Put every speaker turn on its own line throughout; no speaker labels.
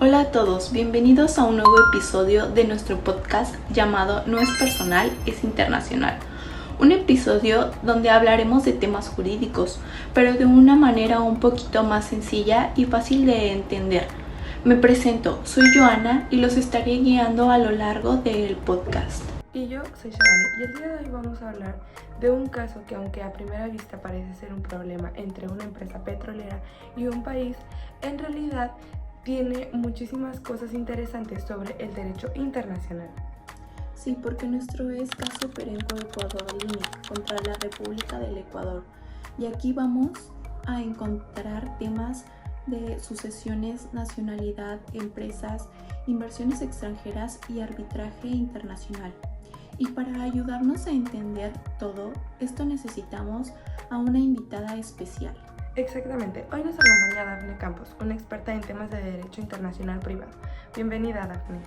Hola a todos, bienvenidos a un nuevo episodio de nuestro podcast llamado No es personal, es internacional. Un episodio donde hablaremos de temas jurídicos, pero de una manera un poquito más sencilla y fácil de entender. Me presento, soy Joana y los estaré guiando a lo largo del podcast.
Y yo soy Shadani y el día de hoy vamos a hablar de un caso que, aunque a primera vista parece ser un problema entre una empresa petrolera y un país, en realidad tiene muchísimas cosas interesantes sobre el derecho internacional.
Sí, porque nuestro es caso Perenco Ecuador Limic contra la República del Ecuador. Y aquí vamos a encontrar temas de sucesiones, nacionalidad, empresas, inversiones extranjeras y arbitraje internacional. Y para ayudarnos a entender todo esto necesitamos a una invitada especial.
Exactamente, hoy nos acompaña Dafne Campos, una experta en temas de derecho internacional privado. Bienvenida, Dafne.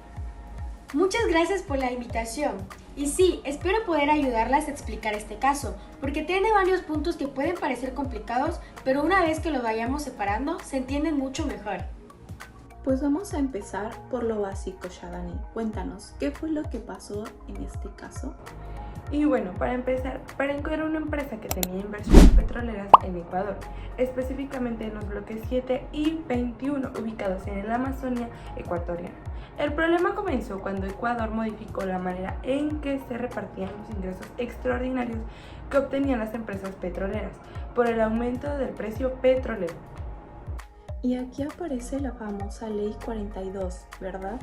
Muchas gracias por la invitación. Y sí, espero poder ayudarlas a explicar este caso, porque tiene varios puntos que pueden parecer complicados, pero una vez que lo vayamos separando, se entienden mucho mejor.
Pues vamos a empezar por lo básico, Shadani. Cuéntanos, ¿qué fue lo que pasó en este caso?
Y bueno, para empezar, Perenco era una empresa que tenía inversiones petroleras en Ecuador, específicamente en los bloques 7 y 21 ubicados en la Amazonia ecuatoriana. El problema comenzó cuando Ecuador modificó la manera en que se repartían los ingresos extraordinarios que obtenían las empresas petroleras por el aumento del precio petrolero.
Y aquí aparece la famosa Ley 42, ¿verdad?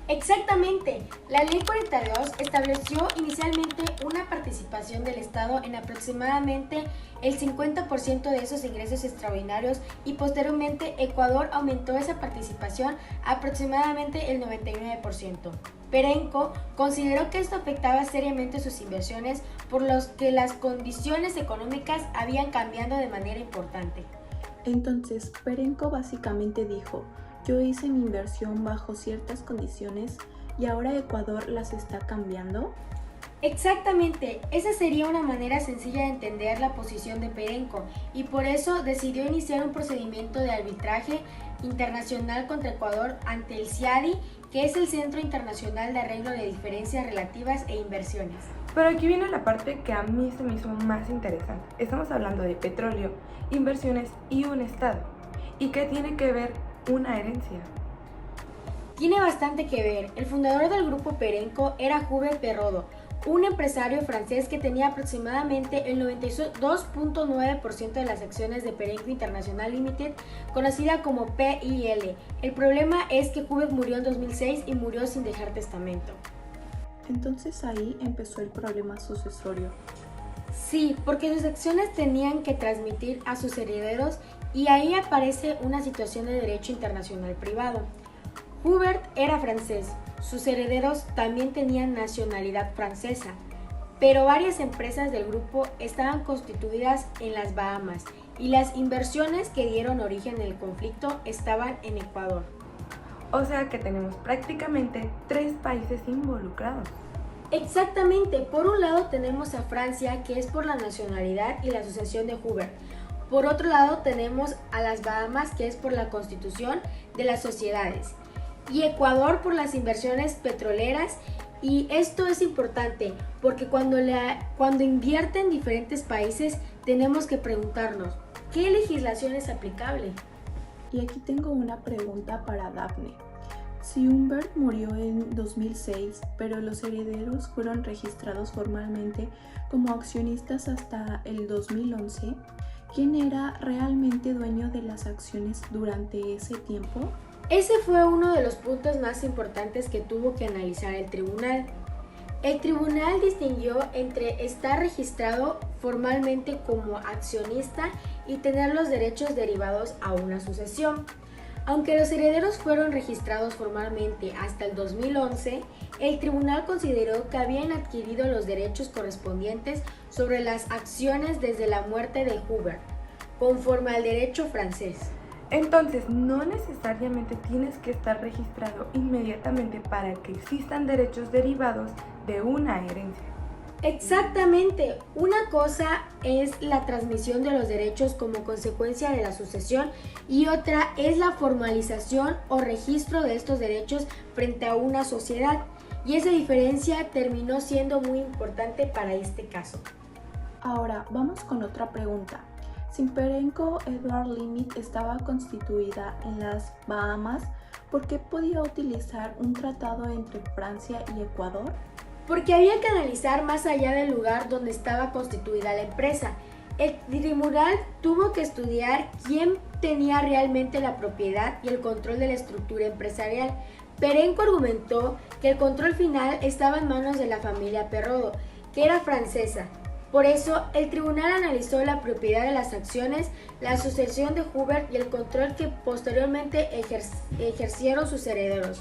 Exactamente, la Ley 42 estableció inicialmente una participación del Estado en aproximadamente el 50% de esos ingresos extraordinarios y posteriormente Ecuador aumentó esa participación a aproximadamente el 99%. Perenco consideró que esto afectaba seriamente sus inversiones, por lo que las condiciones económicas habían cambiado de manera importante.
Entonces, Perenco básicamente dijo: yo hice mi inversión bajo ciertas condiciones y ahora Ecuador las está cambiando.
Exactamente, esa sería una manera sencilla de entender la posición de Perenco y por eso decidió iniciar un procedimiento de arbitraje internacional contra Ecuador ante el CIADI, que es el Centro Internacional de Arreglo de Diferencias Relativas e Inversiones.
Pero aquí viene la parte que a mí se me hizo más interesante. Estamos hablando de petróleo, inversiones y un Estado. ¿Y qué tiene que ver una herencia?
Tiene bastante que ver. El fundador del grupo Perenco era Hubert Perrodo, un empresario francés que tenía aproximadamente el 92.9% de las acciones de Perenco International Limited, conocida como PIL. El problema es que Hubert murió en 2006 y murió sin dejar testamento.
Entonces ahí empezó el problema sucesorio.
Sí, porque sus acciones tenían que transmitir a sus herederos y ahí aparece una situación de derecho internacional privado. Hubert era francés, sus herederos también tenían nacionalidad francesa, pero varias empresas del grupo estaban constituidas en las Bahamas y las inversiones que dieron origen al conflicto estaban en Ecuador.
O sea que tenemos prácticamente 3 países involucrados.
Exactamente, por un lado tenemos a Francia, que es por la nacionalidad y la asociación de Hubert. Por otro lado tenemos a las Bahamas, que es por la constitución de las sociedades. Y Ecuador por las inversiones petroleras. Y esto es importante porque cuando invierten diferentes países tenemos que preguntarnos, ¿qué legislación es aplicable?
Y aquí tengo una pregunta para Dafne. Si Humbert murió en 2006, pero los herederos fueron registrados formalmente como accionistas hasta el 2011, ¿quién era realmente dueño de las acciones durante ese tiempo?
Ese fue uno de los puntos más importantes que tuvo que analizar el tribunal. El tribunal distinguió entre estar registrado formalmente como accionista y tener los derechos derivados a una sucesión. Aunque los herederos fueron registrados formalmente hasta el 2011, el tribunal consideró que habían adquirido los derechos correspondientes sobre las acciones desde la muerte de Hubert, conforme al derecho francés.
Entonces, no necesariamente tienes que estar registrado inmediatamente para que existan derechos derivados de una herencia.
Exactamente. Una cosa es la transmisión de los derechos como consecuencia de la sucesión y otra es la formalización o registro de estos derechos frente a una sociedad. Y esa diferencia terminó siendo muy importante para este caso.
Ahora, vamos con otra pregunta. Si Perenco Edward Limit estaba constituida en las Bahamas, ¿por qué podía utilizar un tratado entre Francia y Ecuador?
Porque había que analizar más allá del lugar donde estaba constituida la empresa. El tribunal tuvo que estudiar quién tenía realmente la propiedad y el control de la estructura empresarial. Perenco argumentó que el control final estaba en manos de la familia Perrodo, que era francesa. Por eso, el tribunal analizó la propiedad de las acciones, la sucesión de Hubert y el control que posteriormente ejercieron sus herederos.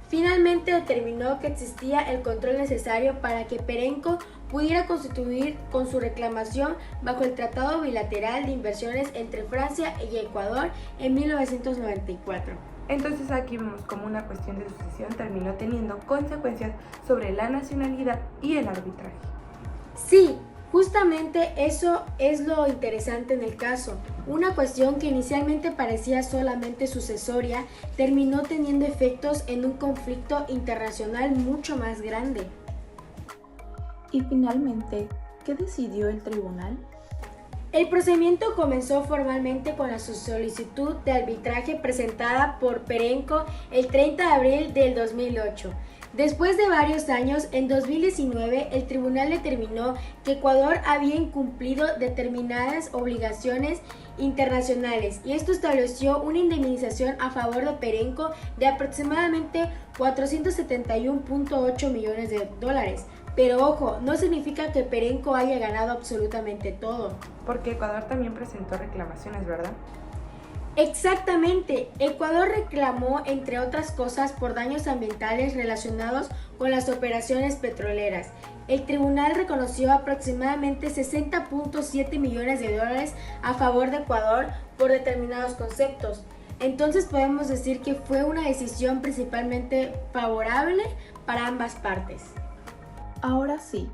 Finalmente determinó que existía el control necesario para que Perenco pudiera constituir con su reclamación bajo el Tratado Bilateral de Inversiones entre Francia y Ecuador en 1994.
Entonces aquí vemos como una cuestión de sucesión terminó teniendo consecuencias sobre la nacionalidad y el arbitraje.
Sí, justamente eso es lo interesante en el caso. Una cuestión que inicialmente parecía solamente sucesoria terminó teniendo efectos en un conflicto internacional mucho más grande.
Y finalmente, ¿qué decidió el tribunal?
El procedimiento comenzó formalmente con la solicitud de arbitraje presentada por Perenco el 30 de abril del 2008. Después de varios años, en 2019, el tribunal determinó que Ecuador había incumplido determinadas obligaciones internacionales y esto estableció una indemnización a favor de Perenco de aproximadamente 471.8 millones de dólares. Pero ojo, no significa que Perenco haya ganado absolutamente todo.
Porque Ecuador también presentó reclamaciones, ¿verdad?
Exactamente. Ecuador reclamó, entre otras cosas, por daños ambientales relacionados con las operaciones petroleras. El tribunal reconoció aproximadamente 60.7 millones de dólares a favor de Ecuador por determinados conceptos. Entonces podemos decir que fue una decisión principalmente favorable para ambas partes.
Ahora sí,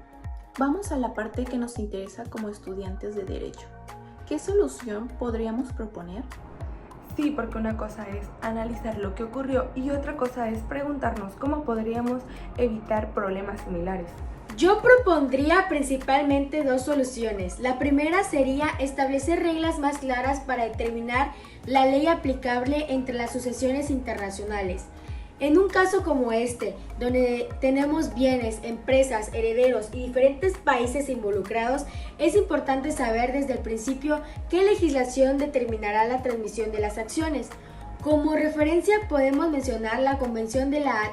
vamos a la parte que nos interesa como estudiantes de Derecho. ¿Qué solución podríamos proponer?
Sí, porque una cosa es analizar lo que ocurrió y otra cosa es preguntarnos cómo podríamos evitar problemas similares.
Yo propondría principalmente dos soluciones. La primera sería establecer reglas más claras para determinar la ley aplicable entre las sucesiones internacionales. En un caso como este, donde tenemos bienes, empresas, herederos y diferentes países involucrados, es importante saber desde el principio qué legislación determinará la transmisión de las acciones. Como referencia podemos mencionar la Convención de la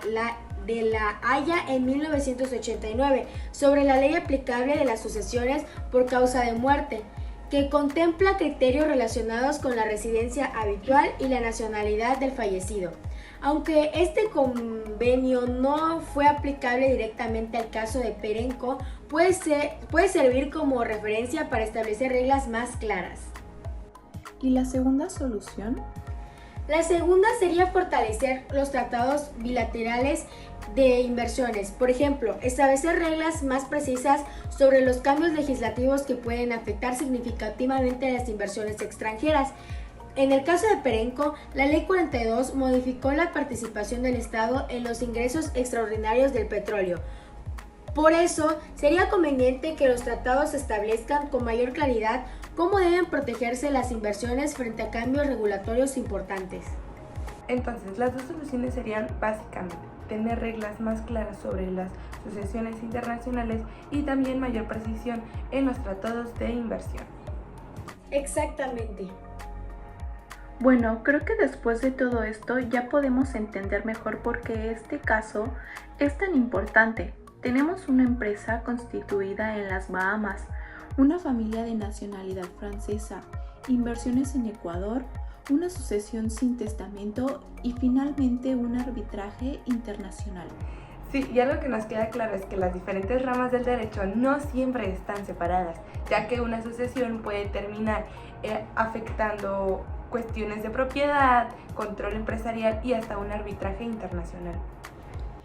Haya en 1989 sobre la ley aplicable de las sucesiones por causa de muerte, que contempla criterios relacionados con la residencia habitual y la nacionalidad del fallecido. Aunque este convenio no fue aplicable directamente al caso de Perenco, puede servir como referencia para establecer reglas más claras.
¿Y la segunda solución?
La segunda sería fortalecer los tratados bilaterales de inversiones. Por ejemplo, establecer reglas más precisas sobre los cambios legislativos que pueden afectar significativamente las inversiones extranjeras. En el caso de Perenco, la Ley 42 modificó la participación del Estado en los ingresos extraordinarios del petróleo. Por eso, sería conveniente que los tratados establezcan con mayor claridad cómo deben protegerse las inversiones frente a cambios regulatorios importantes.
Entonces, las dos soluciones serían básicamente tener reglas más claras sobre las sucesiones internacionales y también mayor precisión en los tratados de inversión.
Exactamente.
Bueno, creo que después de todo esto ya podemos entender mejor por qué este caso es tan importante. Tenemos una empresa constituida en las Bahamas, una familia de nacionalidad francesa, inversiones en Ecuador, una sucesión sin testamento y finalmente un arbitraje internacional.
Sí, y algo que nos queda claro es que las diferentes ramas del derecho no siempre están separadas, ya que una sucesión puede terminar afectando cuestiones de propiedad, control empresarial y hasta un arbitraje internacional.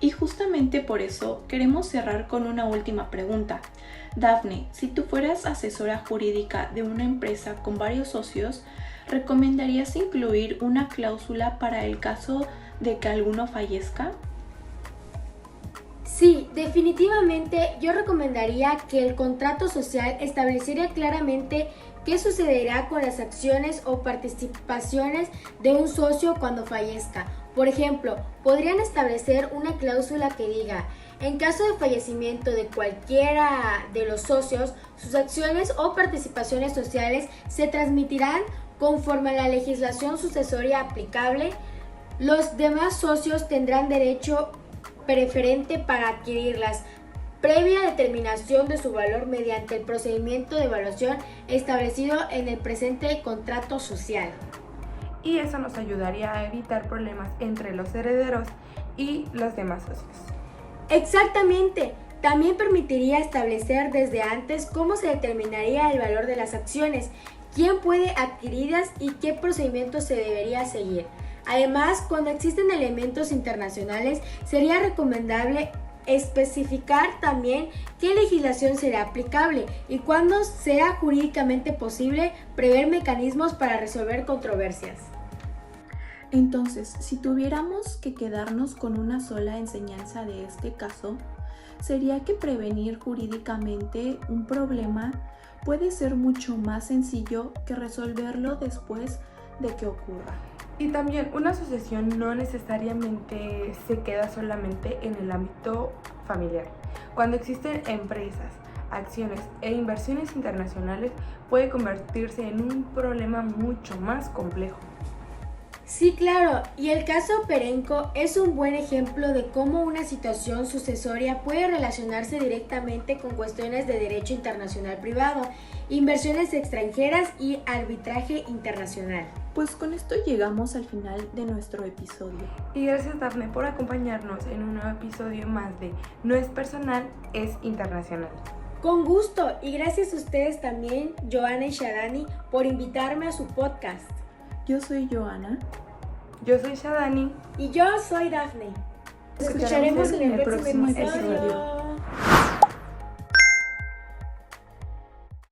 Y justamente por eso queremos cerrar con una última pregunta. Dafne, si tú fueras asesora jurídica de una empresa con varios socios, ¿recomendarías incluir una cláusula para el caso de que alguno fallezca?
Sí, definitivamente yo recomendaría que el contrato social estableciera claramente qué sucederá con las acciones o participaciones de un socio cuando fallezca. Por ejemplo, podrían establecer una cláusula que diga: en caso de fallecimiento de cualquiera de los socios, sus acciones o participaciones sociales se transmitirán conforme a la legislación sucesoria aplicable. Los demás socios tendrán derecho preferente para adquirirlas, previa determinación de su valor mediante el procedimiento de evaluación establecido en el presente contrato social.
Y eso nos ayudaría a evitar problemas entre los herederos y los demás socios.
Exactamente. También permitiría establecer desde antes cómo se determinaría el valor de las acciones, quién puede adquirirlas y qué procedimiento se debería seguir. Además, cuando existen elementos internacionales, sería recomendable especificar también qué legislación será aplicable y cuándo sea jurídicamente posible prever mecanismos para resolver controversias.
Entonces, si tuviéramos que quedarnos con una sola enseñanza de este caso, sería que prevenir jurídicamente un problema puede ser mucho más sencillo que resolverlo después de que ocurra.
Y también una sucesión no necesariamente se queda solamente en el ámbito familiar. Cuando existen empresas, acciones e inversiones internacionales, puede convertirse en un problema mucho más complejo.
Sí, claro, y el caso Perenco es un buen ejemplo de cómo una situación sucesoria puede relacionarse directamente con cuestiones de derecho internacional privado, inversiones extranjeras y arbitraje internacional.
Pues con esto llegamos al final de nuestro episodio.
Y gracias, Dafne, por acompañarnos en un nuevo episodio más de No es personal, es internacional.
Con gusto, y gracias a ustedes también, Joana y Shadani, por invitarme a su podcast.
Yo soy Joana.
Yo soy Shadani.
Y yo soy Dafne. Nos escucharemos en el próximo episodio.